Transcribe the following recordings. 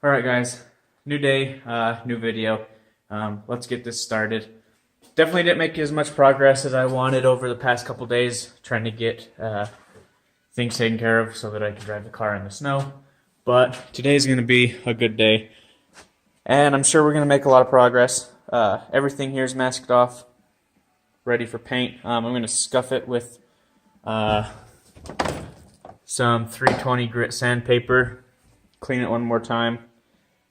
Alright guys, new day, new video. Let's get this started. Definitely didn't make as much progress as I wanted over the past couple days, trying to get things taken care of so that I can drive the car in the snow. But today's going to be a good day, and I'm sure we're going to make a lot of progress. Everything here is masked off, ready for paint. I'm going to scuff it with some 320 grit sandpaper, clean it one more time,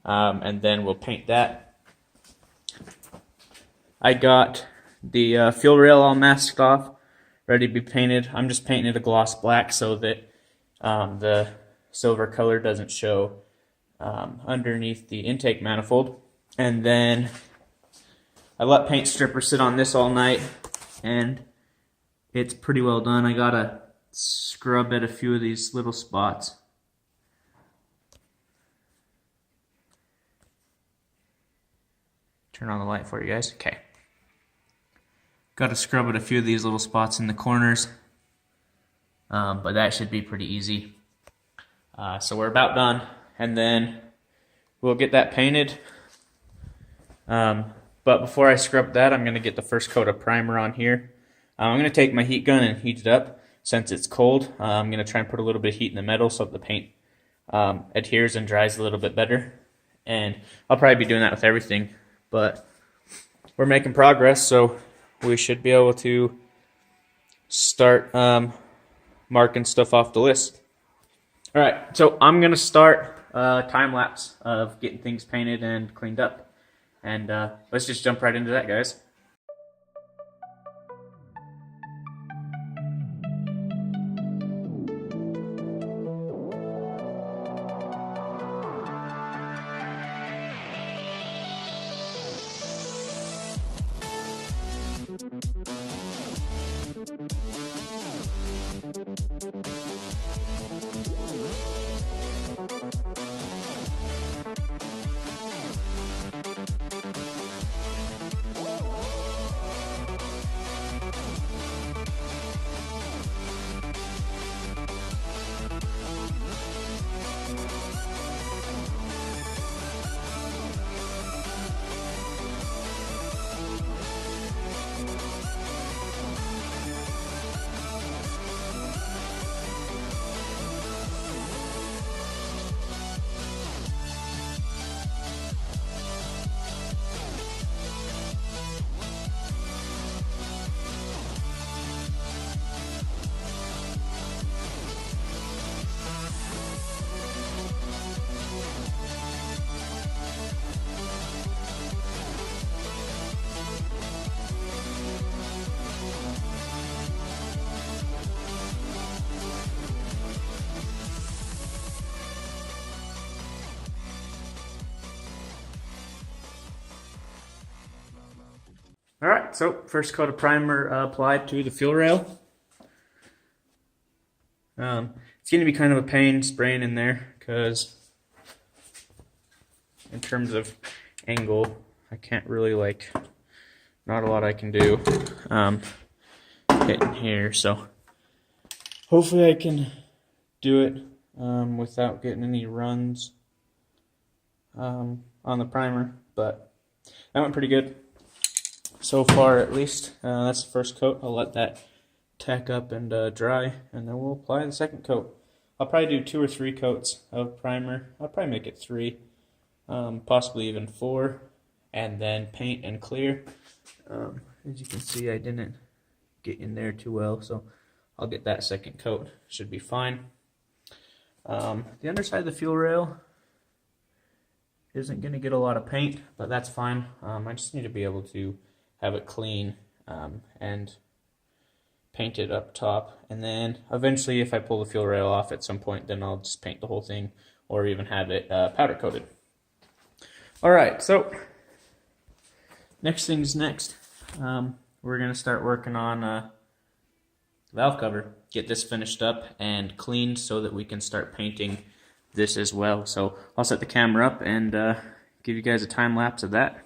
and then we'll paint that. I got the fuel rail all masked off, ready to be painted. I'm just painting it a gloss black so that the silver color doesn't show underneath the intake manifold. And then I let paint stripper sit on this all night, and it's pretty well done. I gotta scrub at a few of these little spots. Turn on the light for you guys. Okay. Gotta scrub at a few of these little spots in the corners, but that should be pretty easy. So we're about done, and then we'll get that painted. But before I scrub that, I'm going to get the first coat of primer on here. I'm going to take my heat gun and heat it up. Since it's cold, I'm going to try and put a little bit of heat in the metal so that the paint adheres and dries a little bit better. And I'll probably be doing that with everything, but we're making progress, so we should be able to start marking stuff off the list. Alright, so I'm going to start a time lapse of getting things painted and cleaned up. And let's just jump right into that, guys. Alright, so first coat of primer applied to the fuel rail. It's going to be kind of a pain spraying in there because in terms of angle, I can't really, not a lot I can do hitting here, so hopefully I can do it without getting any runs on the primer, but that went pretty good. So far, at least. That's the first coat. I'll let that tack up and dry, and then we'll apply the second coat. I'll probably do 2 or 3 coats of primer. I'll probably make it 3, possibly even 4, and then paint and clear. As you can see, I didn't get in there too well, so I'll get that second coat. Should be fine. The underside of the fuel rail isn't going to get a lot of paint, but that's fine. I just need to be able to have it clean and paint it up top, and then eventually if I pull the fuel rail off at some point, then I'll just paint the whole thing or even have it powder coated. Alright, so next thing's next. We're going to start working on valve cover, get this finished up and cleaned so that we can start painting this as well. So I'll set the camera up and give you guys a time lapse of that.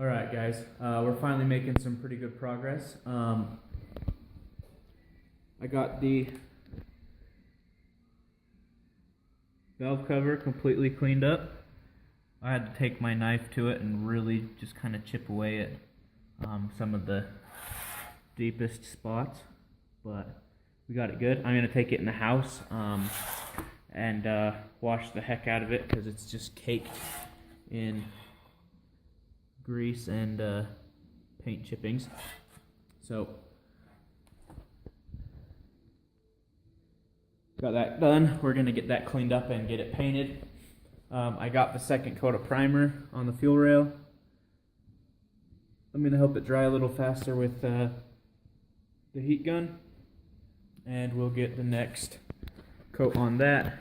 Alright guys, we're finally making some pretty good progress. I got the valve cover completely cleaned up. I had to take my knife to it and really just kind of chip away at some of the deepest spots, but we got it good. I'm going to take it in the house and wash the heck out of it because it's just caked in grease and paint chippings. So got that done. We're gonna get that cleaned up and get it painted. I got the second coat of primer on the fuel rail. I'm gonna help it dry a little faster with the heat gun, and we'll get the next coat on that.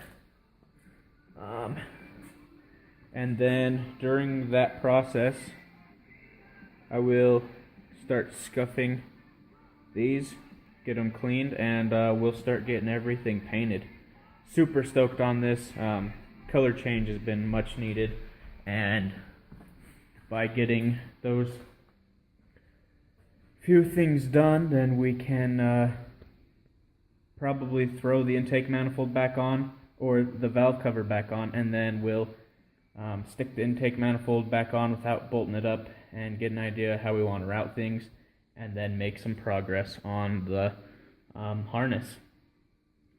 And then during that process, I will start scuffing these, get them cleaned, and we'll start getting everything painted. Super stoked on this. Color change has been much needed, and by getting those few things done, then we can probably throw the intake manifold back on, or the valve cover back on, and then we'll stick the intake manifold back on without bolting it up and get an idea how we want to route things, and then make some progress on the harness.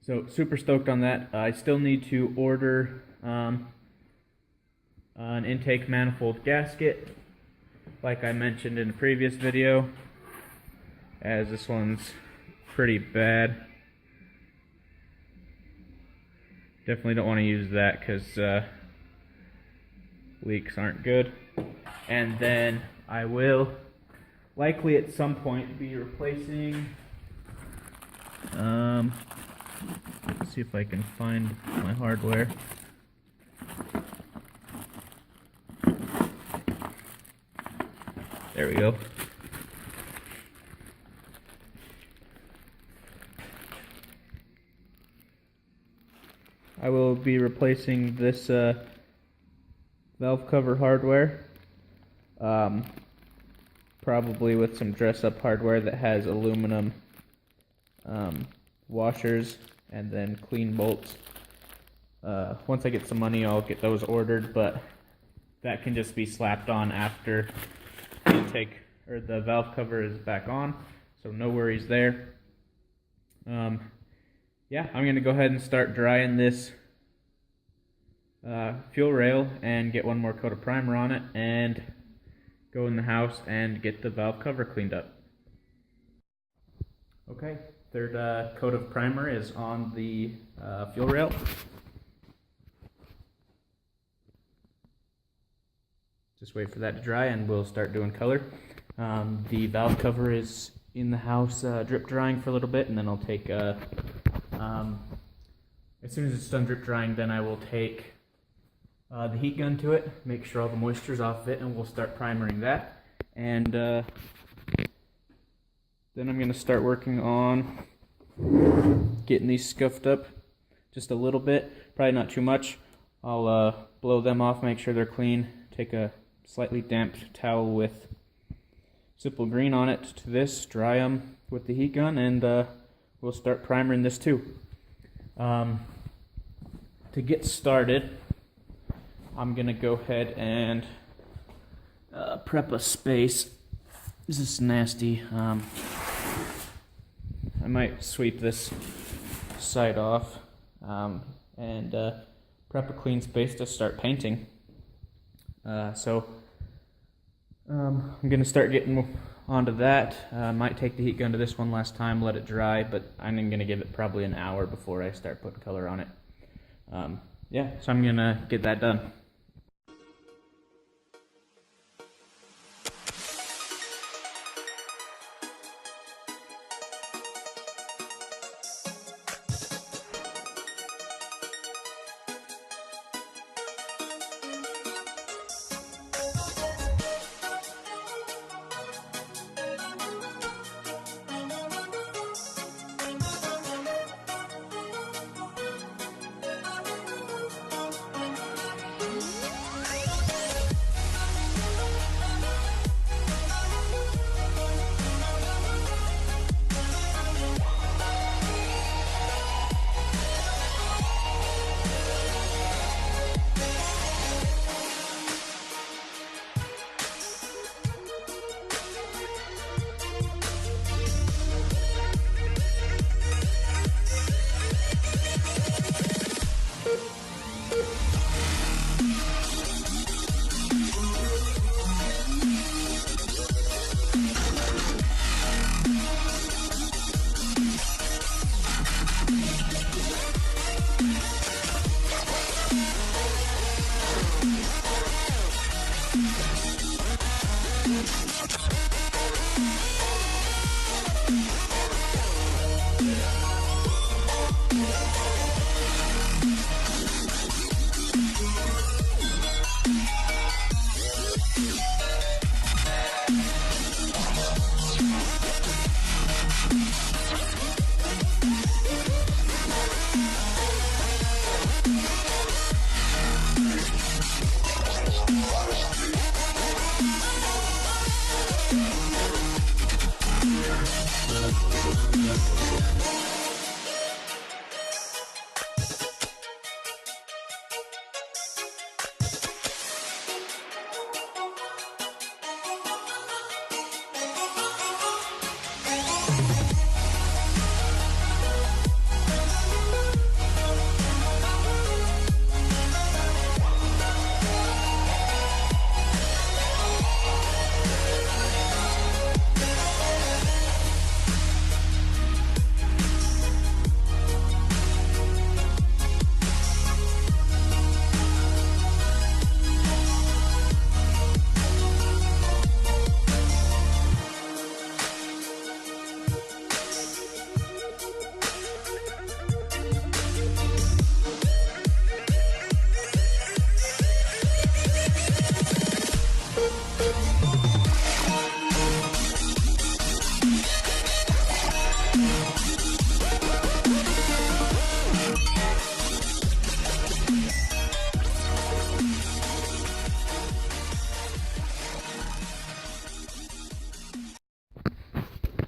So super stoked on that. I still need to order an intake manifold gasket, like I mentioned in a previous video, as this one's pretty bad. Definitely don't want to use that because leaks aren't good. And then I will likely at some point be replacing, let's see if I can find my hardware. There we go. I will be replacing this valve cover hardware, probably with some dress-up hardware that has aluminum washers and then clean bolts. Once I get some money, I'll get those ordered, but that can just be slapped on after the intake or the valve cover is back on, so no worries there. Yeah, I'm going to go ahead and start drying this fuel rail and get one more coat of primer on it and go in the house and get the valve cover cleaned up. Okay, Third coat of primer is on the fuel rail. Just wait for that to dry and we'll start doing color. The valve cover is in the house drip drying for a little bit, and then I'll take, as soon as it's done drip drying, then I will take the heat gun to it, make sure all the moisture's off of it, and we'll start primering that. And then I'm going to start working on getting these scuffed up just a little bit, probably not too much. I'll blow them off, make sure they're clean, take a slightly damp towel with simple green on it to this, dry them with the heat gun, and we'll start primering this too. To get started, I'm going to go ahead and prep a space. This is nasty. I might sweep this side off and prep a clean space to start painting. So I'm going to start getting onto that. Might take the heat gun to this one last time, let it dry, but I'm going to give it probably an hour before I start putting color on it. Yeah, so I'm going to get that done.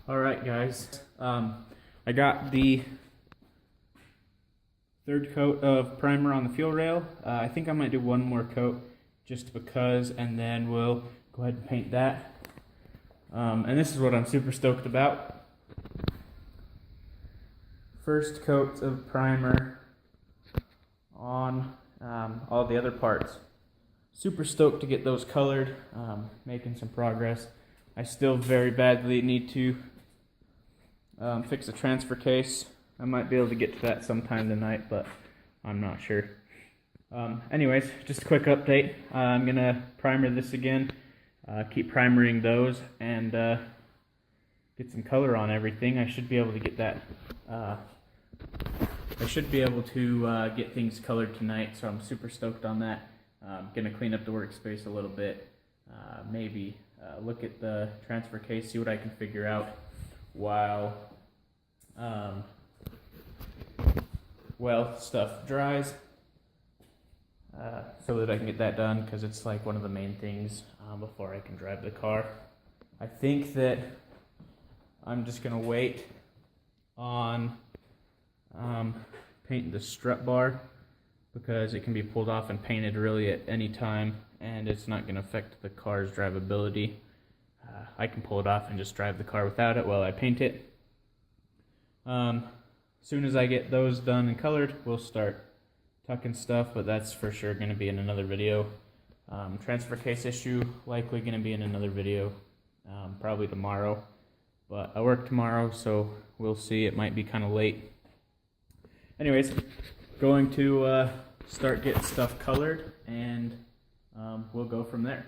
Alright guys, I got the third coat of primer on the fuel rail. I think I might do one more coat just because, and then we'll go ahead and paint that. And this is what I'm super stoked about. First coat of primer on all the other parts. Super stoked to get those colored, making some progress. I still very badly need to fix the transfer case. I might be able to get to that sometime tonight, but I'm not sure. Anyways, just a quick update. I'm going to primer this again, keep primering those, and get some color on everything. I should be able to get that. I should be able to get things colored tonight, so I'm super stoked on that. I'm going to clean up the workspace a little bit, maybe look at the transfer case, see what I can figure out while stuff dries, so that I can get that done, because it's like one of the main things before I can drive the car. I think that I'm just going to wait on painting the strut bar, because it can be pulled off and painted really at any time, and it's not going to affect the car's drivability. I can pull it off and just drive the car without it while I paint it. As soon as I get those done and colored, we'll start tucking stuff, but that's for sure going to be in another video. Transfer case issue, likely going to be in another video, probably tomorrow. But I work tomorrow, so we'll see. It might be kind of late. Anyways, going to start getting stuff colored, and we'll go from there.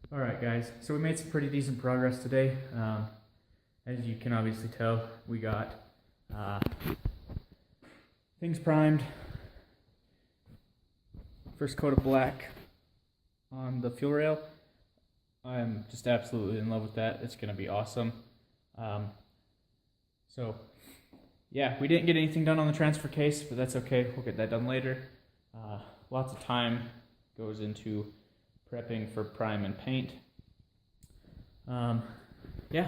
Alright guys, so we made some pretty decent progress today. As you can obviously tell, we got things primed. First coat of black on the fuel rail. I'm just absolutely in love with that. It's going to be awesome. So yeah, we didn't get anything done on the transfer case, but that's okay. We'll get that done later. Lots of time goes into prepping for prime and paint. Yeah,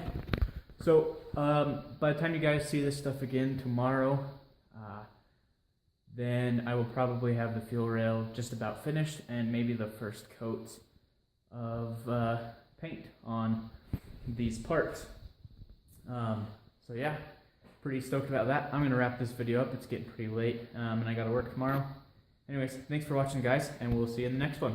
so by the time you guys see this stuff again tomorrow, then I will probably have the fuel rail just about finished, and maybe the first coats of paint on these parts. So yeah, pretty stoked about that. I'm going to wrap this video up. It's getting pretty late, and I got to work tomorrow. Anyways, thanks for watching guys, and we'll see you in the next one.